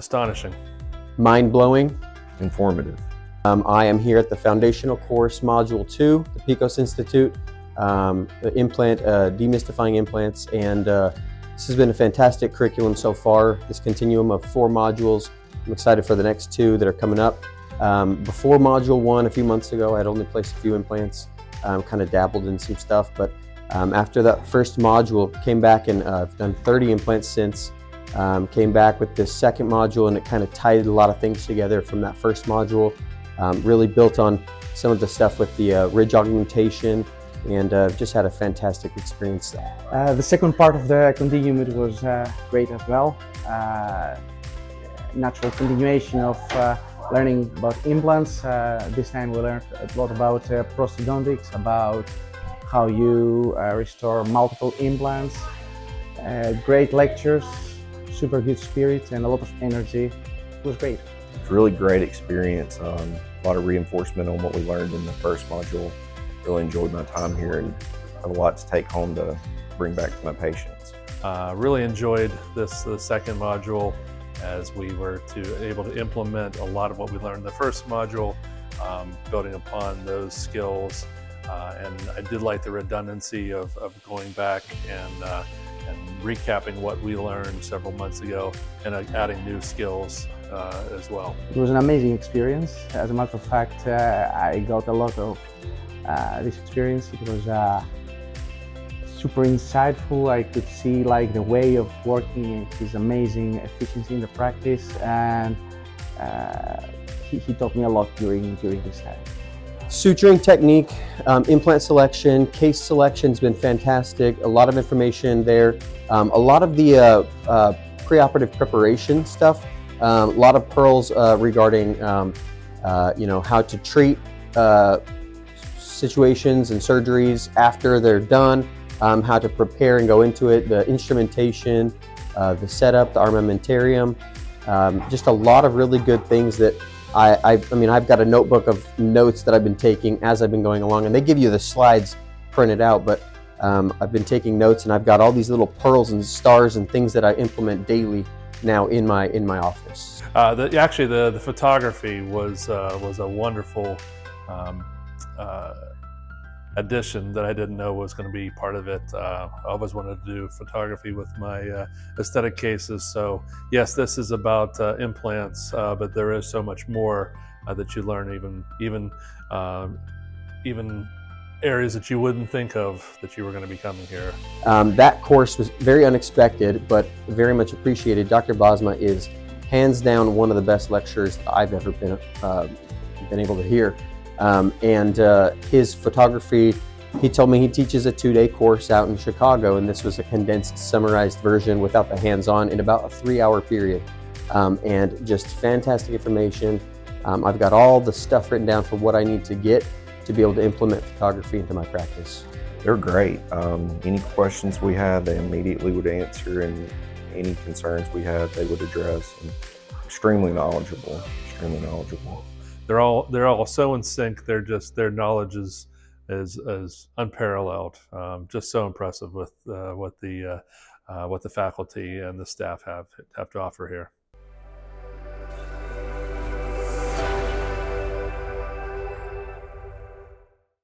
Astonishing. Mind-blowing. Informative. I am here at the foundational course, Module 2, the PICOS Institute, the implant, demystifying implants, and this has been a fantastic curriculum so far, this continuum of 4 modules. I'm excited for the next 2 that are coming up. Before Module 1, a few months ago, I'd only placed a few implants, kind of dabbled in some stuff, but after that first module, came back and I've done 30 implants since. Came back with this second module, and it kind of tied a lot of things together from that first module. Really built on some of the stuff with the ridge augmentation, and just had a fantastic experience. The second part of the continuum, it was great as well. Natural continuation of learning about implants. This time we learned a lot about prosthodontics, about how you restore multiple implants. Great lectures, super good spirit, and a lot of energy. It was great. It's a really great experience. A lot of reinforcement on what we learned in the first module. Really enjoyed my time here and have a lot to take home to bring back to my patients. Really enjoyed the second module, as we were able to implement a lot of what we learned in the first module, building upon those skills. And I did like the redundancy of going back and recapping what we learned several months ago and adding new skills as well. It was an amazing experience. As a matter of fact, I got a lot of this experience. It was super insightful. I could see like the way of working and his amazing efficiency in the practice, and he taught me a lot during this time. Suturing technique, implant selection, case selection has been fantastic. A lot of information there. A lot of the preoperative preparation stuff. A lot of pearls regarding how to treat situations and surgeries after they're done, how to prepare and go into it, the instrumentation, the setup, the armamentarium. Just a lot of really good things that I mean, I've got a notebook of notes that I've been taking as I've been going along, and they give you the slides printed out, but I've been taking notes, and I've got all these little pearls and stars and things that I implement daily now in my office. Actually, the photography was a wonderful addition that I didn't know was going to be part of it. I always wanted to do photography with my aesthetic cases. So yes, this is about implants, but there is so much more that you learn, even areas that you wouldn't think of that you were going to be coming here. That course was very unexpected, but very much appreciated. Dr. Bosma is hands down one of the best lecturers I've ever been able to hear. And his photography, he told me he teaches a 2-day course out in Chicago, and this was a condensed, summarized version without the hands-on in about a 3-hour period. And just fantastic information. I've got all the stuff written down for what I need to get to be able to implement photography into my practice. They're great. Any questions we had, they immediately would answer, and any concerns we had, they would address. And extremely knowledgeable, extremely knowledgeable. They're all so in sync. Their knowledge is unparalleled. Just so impressive with what the faculty and the staff have to offer here.